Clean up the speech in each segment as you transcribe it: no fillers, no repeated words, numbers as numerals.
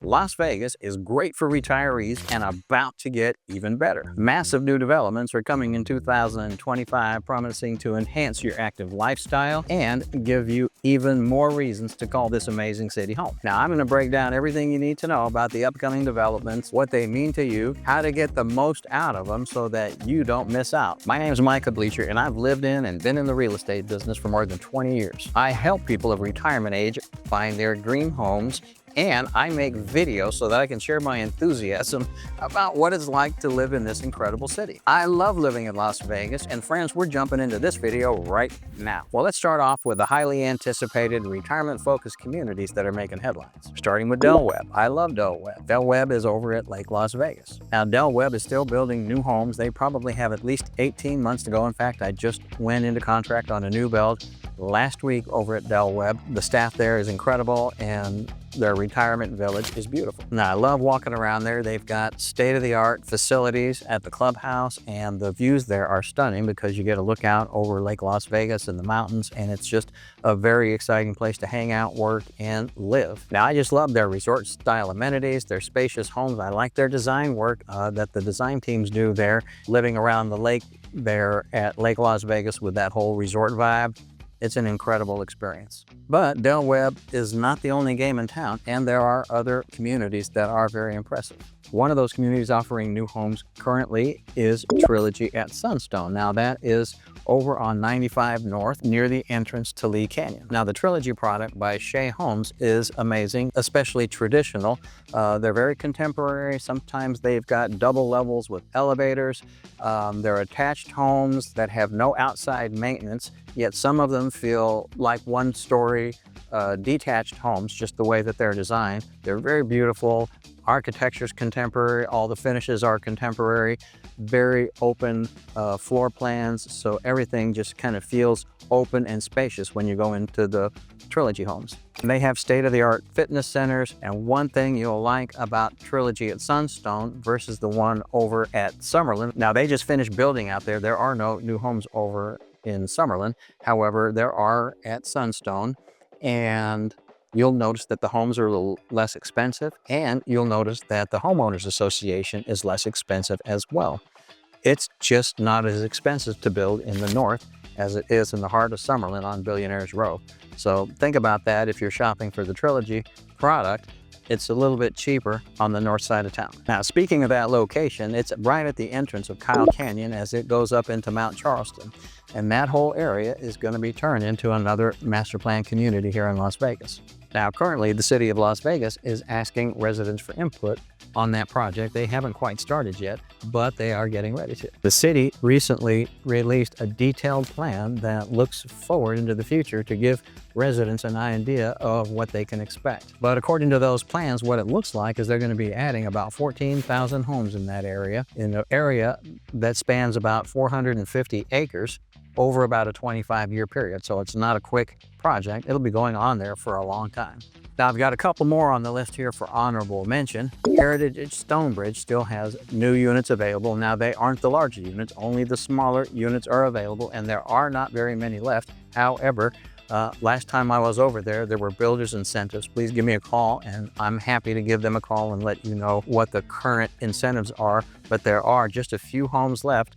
Las Vegas is great for retirees and about to get even better. Massive new developments are coming in 2025, promising to enhance your active lifestyle and give you even more reasons to call this amazing city home. Now, I'm going to break down everything you need to know about the upcoming developments, what they mean to you, how to get the most out of them so that you don't miss out. My name is Micah Bleecher, and I've lived in and been in the real estate business for more than 20 years. I help people of retirement age find their dream homes, and I make videos so that I can share my enthusiasm about what it's like to live in this incredible city. I love living in Las Vegas, and friends, we're jumping into this video right now. Well, let's start off with the highly anticipated retirement-focused communities that are making headlines. Starting with Del Webb. I love Del Webb. Del Webb is over at Lake Las Vegas. Now, Del Webb is still building new homes. They probably have at least 18 months to go. In fact, I just went into contract on a new build last week over at Del Webb. The staff there is incredible, and their retirement village is beautiful. Now, I love walking around there. They've got state-of-the-art facilities at the clubhouse, and the views there are stunning because you get a look out over Lake Las Vegas and the mountains, and it's just a very exciting place to hang out, work, and live. Now, I just love their resort-style amenities, their spacious homes. I like their design work that the design teams do there, living around the lake there at Lake Las Vegas with that whole resort vibe. It's an incredible experience. But Del Webb is not the only game in town, and there are other communities that are very impressive. One of those communities offering new homes currently is Trilogy at Sunstone. Now, that is over on 95 North near the entrance to Lee Canyon. Now, the Trilogy product by Shea Homes is amazing, especially traditional. They're very contemporary. Sometimes they've got double levels with elevators. They're attached homes that have no outside maintenance, yet some of them feel like one-story detached homes, just the way that they're designed. They're very beautiful. Architecture's contemporary, all the finishes are contemporary, very open floor plans, so everything just kind of feels open and spacious when you go into the Trilogy homes. And they have state-of-the-art fitness centers, and one thing you'll like about Trilogy at Sunstone versus the one over at Summerlin, now they just finished building out there. There are no new homes over in Summerlin. However, there are at Sunstone, and you'll notice that the homes are a little less expensive, and you'll notice that the Homeowners Association is less expensive as well. It's just not as expensive to build in the north as it is in the heart of Summerlin on Billionaires Row. So think about that if you're shopping for the Trilogy product. It's a little bit cheaper on the north side of town. Now, speaking of that location, it's right at the entrance of Kyle Canyon as it goes up into Mount Charleston. And that whole area is going to be turned into another master plan community here in Las Vegas. Now, currently, the city of Las Vegas is asking residents for input on that project. They haven't quite started yet, but they are getting ready to. The city recently released a detailed plan that looks forward into the future to give residents an idea of what they can expect. But according to those plans, what it looks like is they're going to be adding about 14,000 homes in that area, in an area that spans about 450 acres over about a 25-year period. So it's not a quick project. It'll be going on there for a long time. Now, I've got a couple more on the list here for honorable mention. Heritage Stonebridge still has new units available. Now, they aren't the larger units, only the smaller units are available, and there are not very many left. However, last time I was over there, there were builders incentives. Please give me a call, and I'm happy to give them a call and let you know what the current incentives are. But there are just a few homes left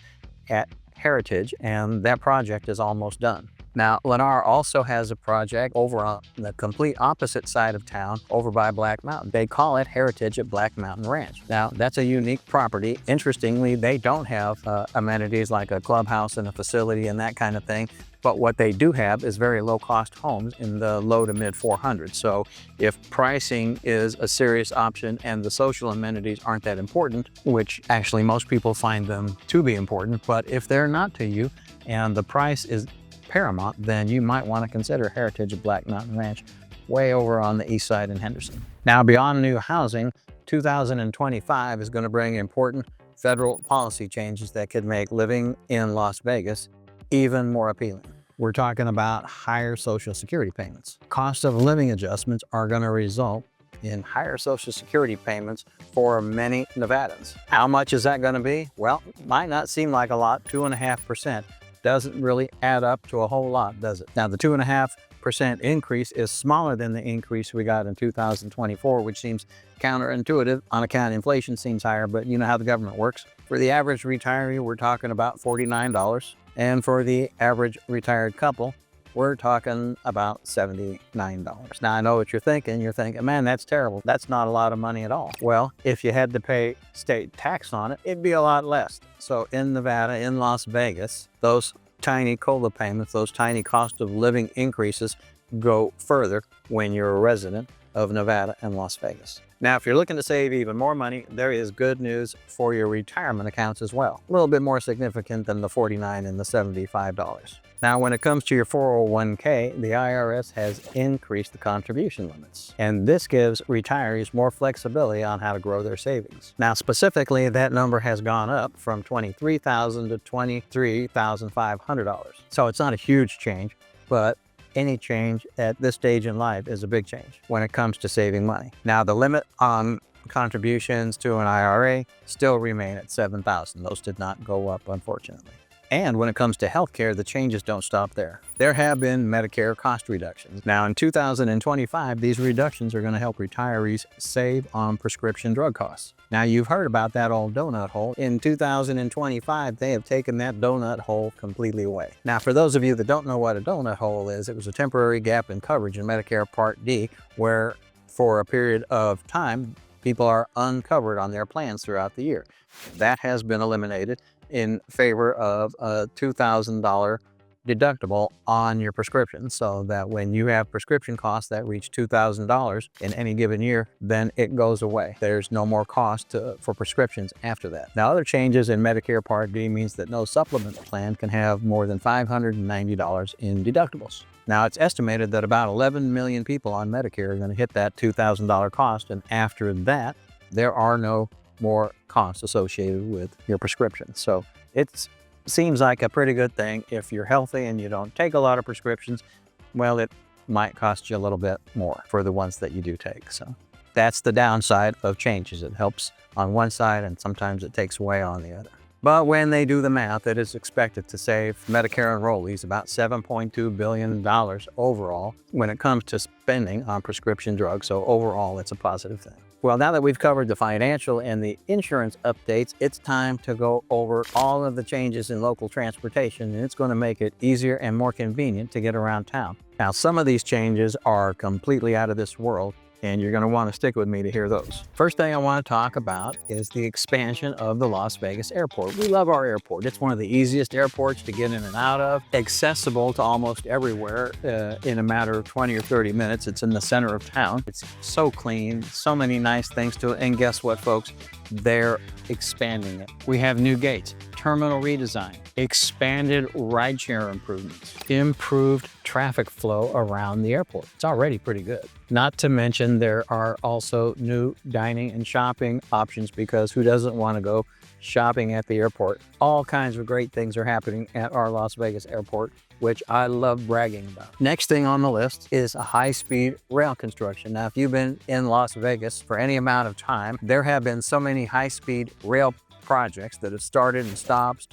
at Heritage, and that project is almost done. Now, Lennar also has a project over on the complete opposite side of town, over by Black Mountain. They call it Heritage at Black Mountain Ranch. Now, that's a unique property. Interestingly, they don't have amenities like a clubhouse and a facility and that kind of thing. But what they do have is very low-cost homes in the low to mid 400s. So if pricing is a serious option and the social amenities aren't that important, which actually most people find them to be important, but if they're not to you and the price is paramount, then you might want to consider Heritage of Black Mountain Ranch way over on the east side in Henderson. Now, beyond new housing, 2025 is going to bring important federal policy changes that could make living in Las Vegas even more appealing. We're talking about higher Social Security payments. Cost of living adjustments are going to result in higher Social Security payments for many Nevadans. How much is that going to be? Well, might not seem like a lot. 2.5% doesn't really add up to a whole lot, does it? Now, the 2.5 8% increase is smaller than the increase we got in 2024, which seems counterintuitive. On account inflation seems higher, but you know how the government works. For the average retiree, we're talking about $49. And for the average retired couple, we're talking about $79. Now, I know what you're thinking. You're thinking, man, that's terrible. That's not a lot of money at all. Well, if you had to pay state tax on it, it'd be a lot less. So in Nevada, in Las Vegas, those tiny COLA payments, those tiny cost of living increases go further when you're a resident of Nevada and Las Vegas. Now, if you're looking to save even more money, there is good news for your retirement accounts as well. A little bit more significant than the $49 and the $75. Now, when it comes to your 401k, the IRS has increased the contribution limits, and this gives retirees more flexibility on how to grow their savings. Now, specifically, that number has gone up from $23,000 to $23,500. So it's not a huge change, but any change at this stage in life is a big change when it comes to saving money. Now, the limit on contributions to an IRA still remain at $7,000. Those did not go up, unfortunately. And when it comes to healthcare, the changes don't stop there. There have been Medicare cost reductions. Now, in 2025, these reductions are going to help retirees save on prescription drug costs. Now, you've heard about that old donut hole. In 2025, they have taken that donut hole completely away. Now, for those of you that don't know what a donut hole is, it was a temporary gap in coverage in Medicare Part D, where for a period of time, people are uncovered on their plans throughout the year. That has been eliminated in favor of a $2,000 deductible on your prescription, so that when you have prescription costs that reach $2,000 in any given year, then it goes away. There's no more cost for prescriptions after that. Now, other changes in Medicare Part D means that no supplement plan can have more than $590 in deductibles. Now, it's estimated that about 11 million people on Medicare are going to hit that $2,000 cost, and after that, there are no more costs associated with your prescription. So it seems like a pretty good thing. If you're healthy and you don't take a lot of prescriptions, well, it might cost you a little bit more for the ones that you do take. So that's the downside of changes. It helps on one side and sometimes it takes away on the other. But when they do the math, it is expected to save Medicare enrollees about $7.2 billion overall when it comes to spending on prescription drugs. So overall, it's a positive thing. Well, now that we've covered the financial and the insurance updates, it's time to go over all of the changes in local transportation, and it's going to make it easier and more convenient to get around town. Now, some of these changes are completely out of this world, and you're going to want to stick with me to hear those. First thing I want to talk about is the expansion of the Las Vegas airport. We love our airport. It's one of the easiest airports to get in and out of, accessible to almost everywhere in a matter of 20 or 30 minutes. It's in the center of town. It's so clean, so many nice things to it. And guess what, folks? They're expanding it. We have new gates, terminal redesign, expanded rideshare improvements, improved traffic flow around the airport. It's already pretty good. Not to mention there are also new dining and shopping options, because who doesn't want to go shopping at the airport? All kinds of great things are happening at our Las Vegas airport, which I love bragging about. Next thing on the list is a high-speed rail construction. Now, if you've been in Las Vegas for any amount of time, there have been so many high-speed rail projects that have started and stopped.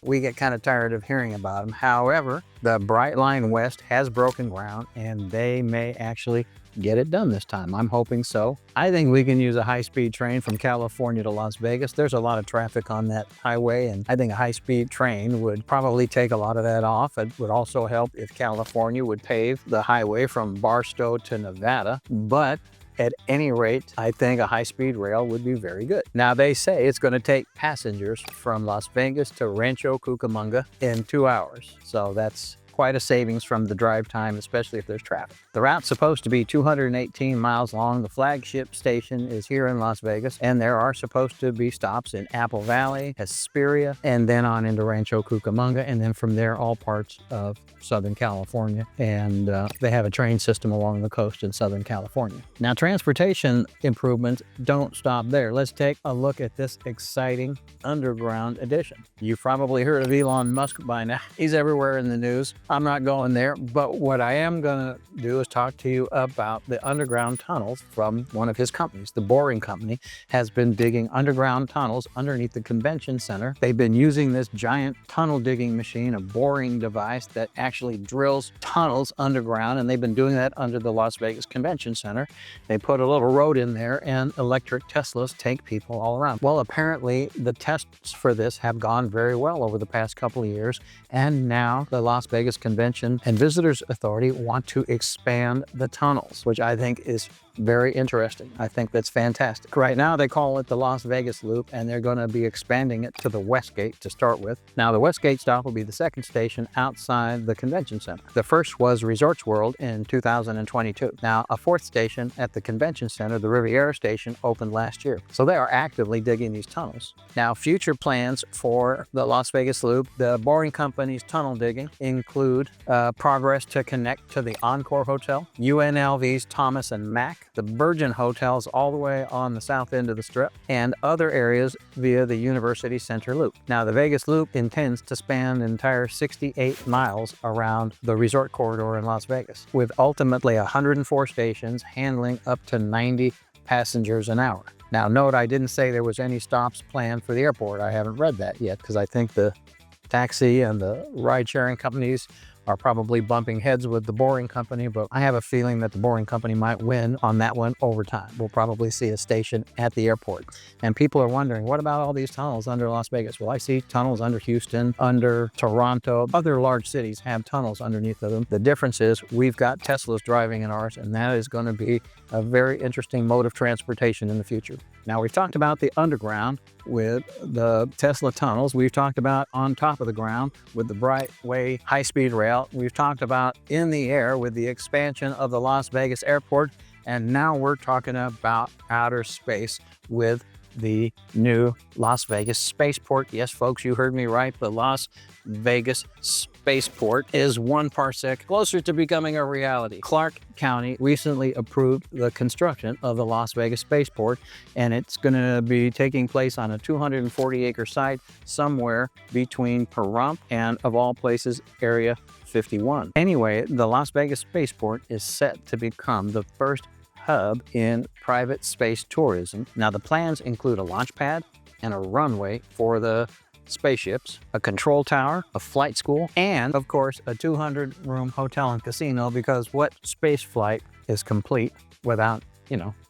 We get kind of tired of hearing about them. However, the Bright Line West has broken ground, and they may actually get it done this time. I'm hoping so. I think we can use a high-speed train from California to Las Vegas. There's a lot of traffic on that highway, and I think a high-speed train would probably take a lot of that off. It would also help if California would pave the highway from Barstow to Nevada. But at any rate, I think a high-speed rail would be very good. Now, they say it's going to take passengers from Las Vegas to Rancho Cucamonga in 2 hours. So that's quite a savings from the drive time, especially if there's traffic. The route's supposed to be 218 miles long. The flagship station is here in Las Vegas, and there are supposed to be stops in Apple Valley, Hesperia, and then on into Rancho Cucamonga, and then from there, all parts of Southern California. And they have a train system along the coast in Southern California. Now, transportation improvements don't stop there. Let's take a look at this exciting underground addition. You've probably heard of Elon Musk by now. He's everywhere in the news. I'm not going there, but what I am going to do is talk to you about the underground tunnels from one of his companies. The Boring Company has been digging underground tunnels underneath the convention center. They've been using this giant tunnel digging machine, a boring device that actually drills tunnels underground, and they've been doing that under the Las Vegas Convention Center. They put a little road in there and electric Teslas take people all around. Well, apparently the tests for this have gone very well over the past couple of years, and now the Las Vegas Convention and Visitors Authority want to expand the tunnels, which I think is very interesting. I think that's fantastic. Right now they call it the Las Vegas Loop, and they're going to be expanding it to the West Gate to start with. Now the West Gate stop will be the second station outside the convention center. The first was Resorts World in 2022. Now a fourth station at the convention center, the Riviera station, opened last year. So they are actively digging these tunnels. Now future plans for the Las Vegas Loop, the Boring Company's tunnel digging include progress to connect to the Encore Hotel, UNLV's Thomas and Mack, the Virgin Hotels all the way on the south end of the Strip, and other areas via the University Center Loop. Now the Vegas Loop intends to span the entire 68 miles around the resort corridor in Las Vegas, with ultimately 104 stations handling up to 90 passengers an hour. Now note, I didn't say there was any stops planned for the airport. I haven't read that yet because I think the taxi and the ride-sharing companies are probably bumping heads with the Boring Company, but I have a feeling that the Boring Company might win on that one over time. We'll probably see a station at the airport. And people are wondering, what about all these tunnels under Las Vegas? Well, I see tunnels under Houston, under Toronto. Other large cities have tunnels underneath of them. The difference is we've got Teslas driving in ours, and that is going to be a very interesting mode of transportation in the future. Now, we've talked about the underground with the Tesla tunnels. We've talked about on top of the ground with the Brightway high-speed rail. We've talked about in the air with the expansion of the Las Vegas airport. And now we're talking about outer space with the new Las Vegas spaceport. Yes, folks, you heard me right. The Las Vegas spaceport is 1 parsec closer to becoming a reality. Clark County recently approved the construction of the Las Vegas spaceport, and it's going to be taking place on a 240-acre site somewhere between Pahrump and, of all places, Area 51. Anyway, the Las Vegas spaceport is set to become the first hub in private space tourism. Now, the plans include a launch pad and a runway for the spaceships, a control tower, a flight school, and of course a 200-room hotel and casino, because what space flight is complete without,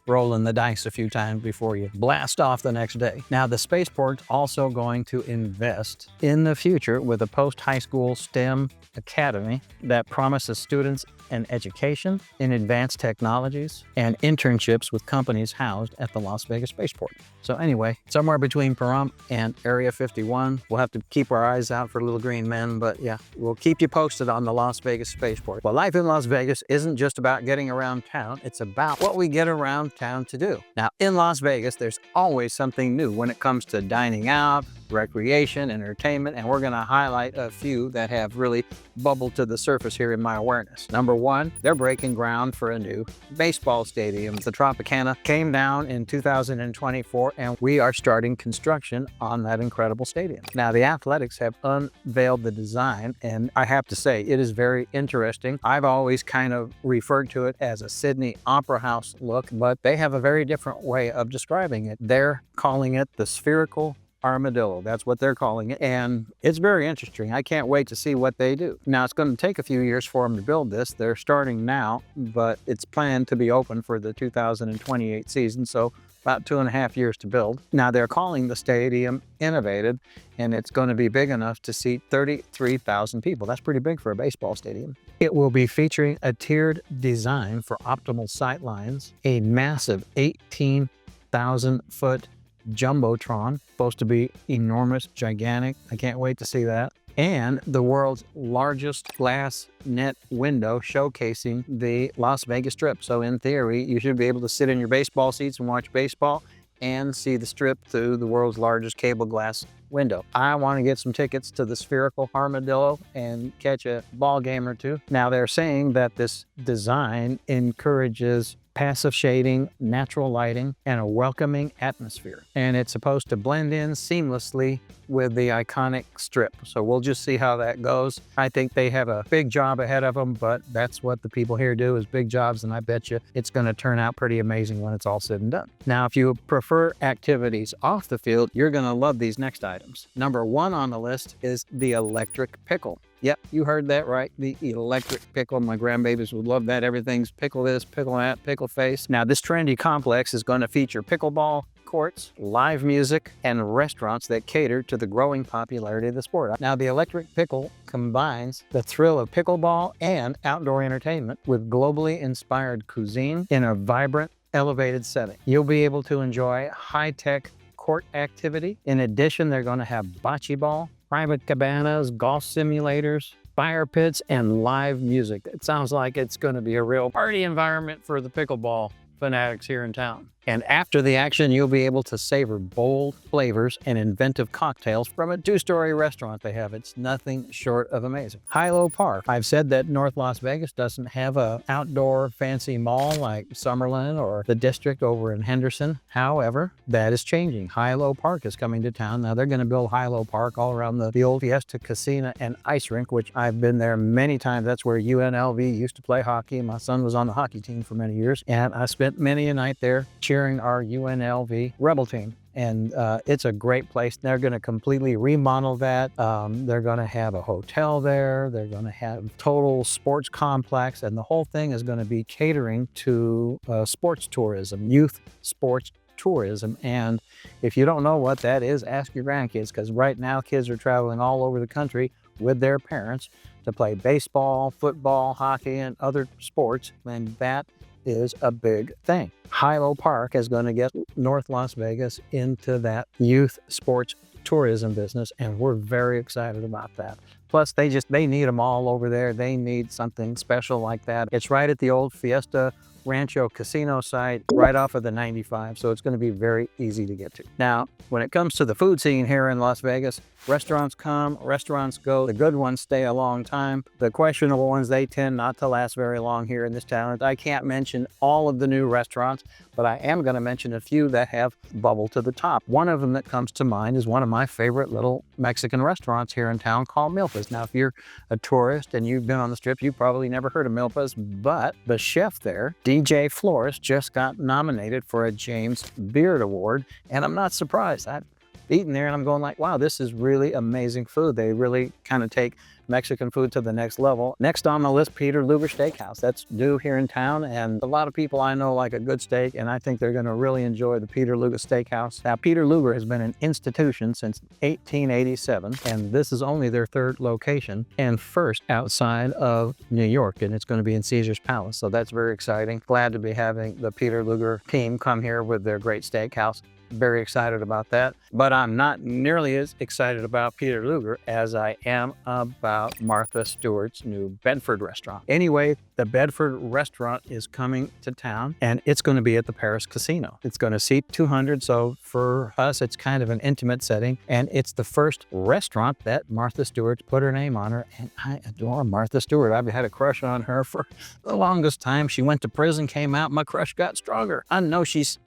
rolling the dice a few times before you blast off the next day. Now, the spaceport's also going to invest in the future with a post-high school STEM academy that promises students an education in advanced technologies and internships with companies housed at the Las Vegas spaceport. So anyway, somewhere between Pahrump and Area 51, we'll have to keep our eyes out for little green men, but yeah, we'll keep you posted on the Las Vegas spaceport. Well, life in Las Vegas isn't just about getting around town, it's about what we get around town to do. Now, in Las Vegas, there's always something new when it comes to dining out, recreation, entertainment, and we're going to highlight a few that have really bubbled to the surface here in my awareness. Number one, they're breaking ground for a new baseball stadium. The Tropicana came down in 2024, and we are starting construction on that incredible stadium. Now, the Athletics have unveiled the design, and I have to say, it is very interesting. I've always kind of referred to it as a Sydney Opera House look, but they have a very different way of describing it. They're calling it the spherical armadillo. That's what they're calling it. And it's very interesting. I can't wait to see what they do. Now, it's going to take a few years for them to build this. They're starting now, but it's planned to be open for the 2028 season. So about 2.5 years to build. Now, they're calling the stadium innovative, and it's going to be big enough to seat 33,000 people. That's pretty big for a baseball stadium. It will be featuring a tiered design for optimal sight lines, a massive 18,000-foot Jumbotron, supposed to be enormous, gigantic. I can't wait to see that. And the world's largest glass net window showcasing the Las Vegas Strip. So in theory, you should be able to sit in your baseball seats and watch baseball and see the Strip through the world's largest cable glass window. I want to get some tickets to the spherical armadillo and catch a ball game or two. Now, they're saying that this design encourages passive shading, natural lighting, and a welcoming atmosphere. And it's supposed to blend in seamlessly with the iconic strip. So we'll just see how that goes. I think they have a big job ahead of them, but that's what the people here do, is big jobs, and I bet you it's going to turn out pretty amazing when it's all said and done. Now, if you prefer activities off the field, you're going to love these next items. Number 1 on the list is the electric pickle. Yep, you heard that right, the electric pickle. My grandbabies would love that. Everything's pickle this, pickle that, pickle face. Now, this trendy complex is going to feature pickleball courts, live music, and restaurants that cater to the growing popularity of the sport. Now, the electric pickle combines the thrill of pickleball and outdoor entertainment with globally inspired cuisine in a vibrant, elevated setting. You'll be able to enjoy high-tech court activity. In addition, they're going to have bocce ball, private cabanas, golf simulators, fire pits, and live music. It sounds like it's going to be a real party environment for the pickleball fanatics here in town. And after the action, you'll be able to savor bold flavors and inventive cocktails from a 2-story restaurant they have. It's nothing short of amazing. Hilo Park. I've said that North Las Vegas doesn't have an outdoor fancy mall like Summerlin or the District over in Henderson. However, that is changing. Hilo Park is coming to town. Now, they're going to build Hilo Park all around the old Fiesta Casino and Ice Rink, which I've been there many times. That's where UNLV used to play hockey. My son was on the hockey team for many years, and I spent many a night there cheering our UNLV Rebel team. And it's a great place. They're going to completely remodel that. They're going to have a hotel there. They're going to have total sports complex, and the whole thing is going to be catering to sports tourism, youth sports tourism. And if you don't know what that is, ask your grandkids, because right now kids are traveling all over the country with their parents to play baseball, football, hockey, and other sports, and that is a big thing. Hilo Park is going to get North Las Vegas into that youth sports tourism business, and we're very excited about that. Plus, they need them all over there. They need something special like that. It's right at the old Fiesta Rancho Casino site, right off of the 95, so it's going to be very easy to get to. Now, when it comes to the food scene here in Las Vegas, restaurants come, restaurants go. The good ones stay a long time. The questionable ones, they tend not to last very long here in this town. I can't mention all of the new restaurants, but I am going to mention a few that have bubbled to the top. One of them that comes to mind is one of my favorite little Mexican restaurants here in town called Milpa's. Now, if you're a tourist and you've been on the Strip, you've probably never heard of Milpa's, but the chef there, DJ Flores, just got nominated for a James Beard Award, and I'm not surprised. I've eaten there and I'm going like, wow, this is really amazing food. They really kind of take Mexican food to the next level. Next on the list, Peter Luger Steakhouse. That's new here in town, and a lot of people I know like a good steak, and I think they're going to really enjoy the Peter Luger Steakhouse. Now, Peter Luger has been an institution since 1887, and this is only their 3rd location and first outside of New York, and it's going to be in Caesar's Palace, so that's very exciting. Glad to be having the Peter Luger team come here with their great steakhouse. Very excited about that, but I'm not nearly as excited about Peter Luger as I am about Martha Stewart's new Bedford restaurant. Anyway, the Bedford restaurant is coming to town, and it's going to be at the Paris Casino. It's going to seat 200, so for us, it's kind of an intimate setting, and it's the first restaurant that Martha Stewart put her name on her, and I adore Martha Stewart. I've had a crush on her for the longest time. She went to prison, came out, my crush got stronger. I know she's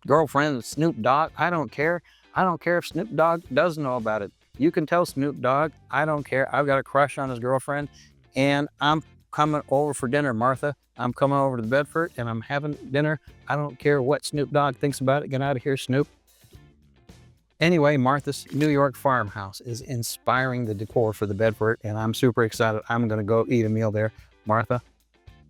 girlfriend with Snoop Dogg. I don't care. I don't care if Snoop Dogg doesn't know about it. You can tell Snoop Dogg, I don't care. I've got a crush on his girlfriend, and I'm coming over for dinner, Martha. I'm coming over to the Bedford, and I'm having dinner. I don't care what Snoop Dogg thinks about it. Get out of here, Snoop. Anyway, Martha's New York Farmhouse is inspiring the decor for the Bedford, and I'm super excited. I'm going to go eat a meal there. Martha,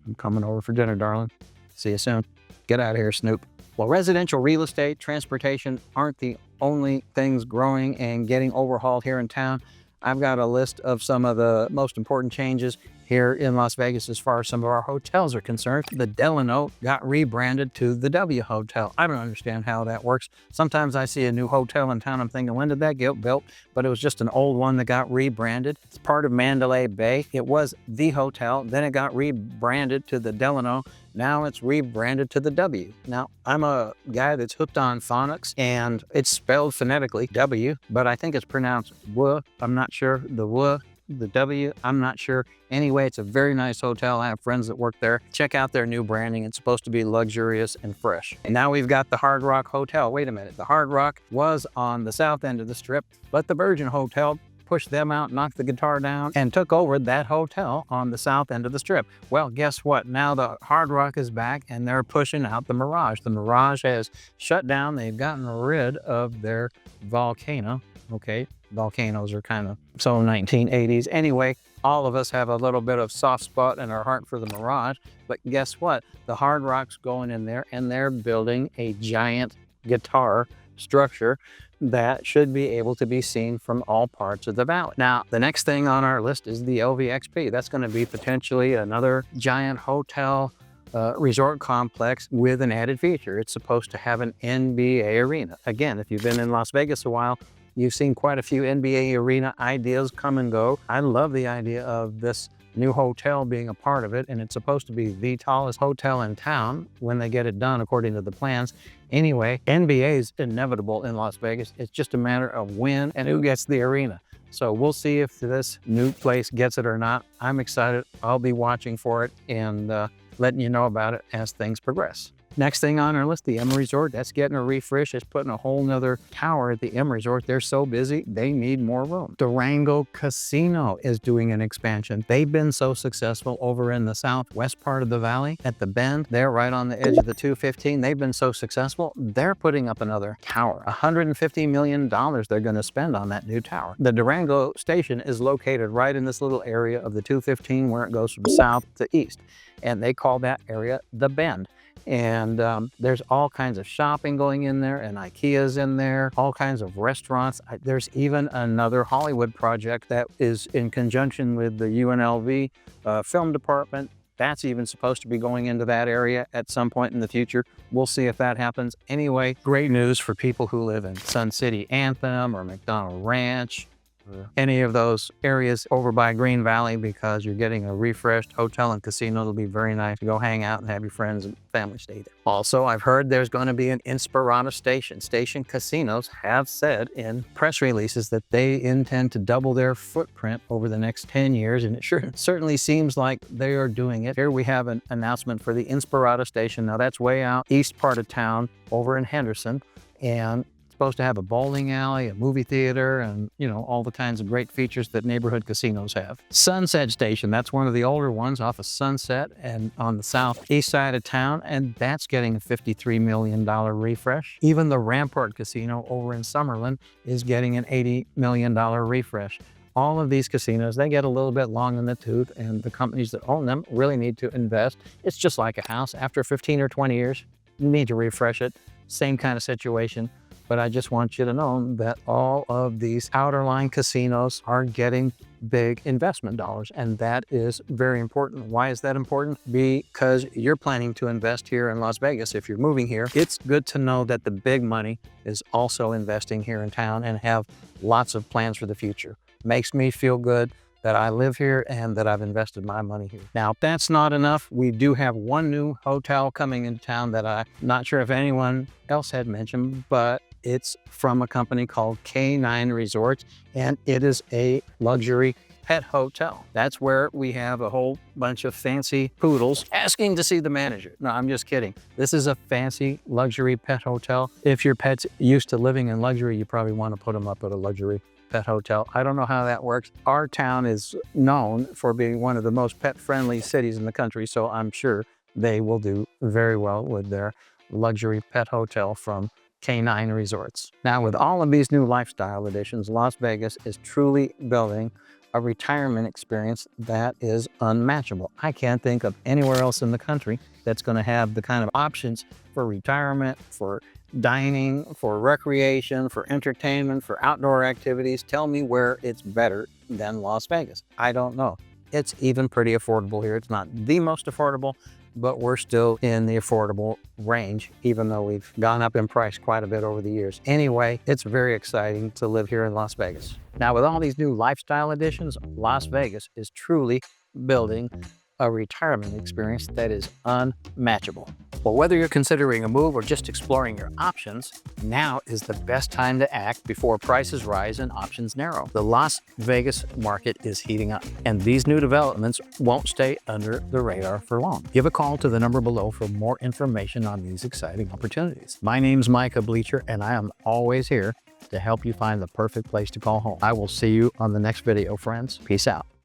I'm coming over for dinner, darling. See you soon. Get out of here, Snoop. Well, residential real estate, transportation aren't the only things growing and getting overhauled here in town. I've got a list of some of the most important changes here in Las Vegas as far as some of our hotels are concerned. The Delano got rebranded to the W Hotel. I don't understand how that works. Sometimes I see a new hotel in town, I'm thinking, when did that get built? But it was just an old one that got rebranded. It's part of Mandalay Bay. It was the hotel, then it got rebranded to the Delano. Now it's rebranded to the W. Now, I'm a guy that's hooked on phonics, and it's spelled phonetically W, but I think it's pronounced W. I'm not sure. The W the W, I'm not sure. Anyway, it's a very nice hotel. I have friends that work there. Check out their new branding. It's supposed to be luxurious and fresh. And now we've got the Hard Rock Hotel. Wait a minute, the Hard Rock was on the south end of the Strip, but the Virgin Hotel pushed them out, knocked the guitar down, and took over that hotel on the south end of the Strip. Well, guess what? Now the Hard Rock is back and they're pushing out the Mirage. The Mirage has shut down. They've gotten rid of their volcano. Okay, volcanoes are kind of so 1980s. Anyway, all of us have a little bit of soft spot in our heart for the Mirage, but guess what? The Hard Rock's going in there and they're building a giant guitar structure that should be able to be seen from all parts of the valley. Now, the next thing on our list is the LVXP. That's going to be potentially another giant hotel resort complex with an added feature. It's supposed to have an NBA arena. Again, if you've been in Las Vegas a while, you've seen quite a few NBA arena ideas come and go. I love the idea of this new hotel being a part of it, and it's supposed to be the tallest hotel in town when they get it done according to the plans. Anyway, NBA is inevitable in Las Vegas. It's just a matter of when and who gets the arena. So we'll see if this new place gets it or not. I'm excited. I'll be watching for it and letting you know about it as things progress. Next thing on our list, the M Resort. That's getting a refresh. It's putting a whole nother tower at the M Resort. They're so busy, they need more room. Durango Casino is doing an expansion. They've been so successful over in the southwest part of the valley at the Bend. They're right on the edge of the 215. They've been so successful, they're putting up another tower. $150 million they're going to spend on that new tower. The Durango station is located right in this little area of the 215 where it goes from south to east. And they call that area the Bend. And there's all kinds of shopping going in there, and IKEA's in there, all kinds of restaurants. There's even another Hollywood project that is in conjunction with the UNLV film department. That's even supposed to be going into that area at some point in the future. We'll see if that happens. Anyway, great news for people who live in Sun City Anthem or McDonald Ranch, any of those areas over by Green Valley, because you're getting a refreshed hotel and casino. It'll be very nice to go hang out and have your friends and family stay there. Also, I've heard there's going to be an Inspirada station. Station casinos have said in press releases that they intend to double their footprint over the next 10 years, and it certainly seems like they are doing it. Here we have an announcement for the Inspirada station. Now that's way out east part of town over in Henderson, and supposed to have a bowling alley, a movie theater, and all the kinds of great features that neighborhood casinos have. Sunset Station, that's one of the older ones off of Sunset and on the southeast side of town, and that's getting a $53 million refresh. Even the Rampart Casino over in Summerlin is getting an $80 million refresh. All of these casinos, they get a little bit long in the tooth, and the companies that own them really need to invest. It's just like a house. After 15 or 20 years, you need to refresh it. Same kind of situation. But I just want you to know that all of these outer line casinos are getting big investment dollars, and that is very important. Why is that important? Because you're planning to invest here in Las Vegas. If you're moving here, it's good to know that the big money is also investing here in town and have lots of plans for the future. Makes me feel good that I live here and that I've invested my money here. Now, if that's not enough, we do have one new hotel coming into town that I'm not sure if anyone else had mentioned, but it's from a company called K9 Resorts, and it is a luxury pet hotel. That's where we have a whole bunch of fancy poodles asking to see the manager. No, I'm just kidding. This is a fancy luxury pet hotel. If your pet's used to living in luxury, you probably want to put them up at a luxury pet hotel. I don't know how that works. Our town is known for being one of the most pet-friendly cities in the country, so I'm sure they will do very well with their luxury pet hotel from K9 Resorts. Now, with all of these new lifestyle additions, Las Vegas is truly building a retirement experience that is unmatchable. I can't think of anywhere else in the country that's going to have the kind of options for retirement, for dining, for recreation, for entertainment, for outdoor activities. Tell me where it's better than Las Vegas. I don't know. It's even pretty affordable here. It's not the most affordable, but we're still in the affordable range, even though we've gone up in price quite a bit over the years. Anyway, it's very exciting to live here in Las Vegas. Now, with all these new lifestyle additions, Las Vegas is truly building a retirement experience that is unmatchable. Well, whether you're considering a move or just exploring your options, now is the best time to act before prices rise and options narrow. The Las Vegas market is heating up, and these new developments won't stay under the radar for long. Give a call to the number below for more information on these exciting opportunities. My name's Micah Bleecher, and I am always here to help you find the perfect place to call home. I will see you on the next video, friends. Peace out.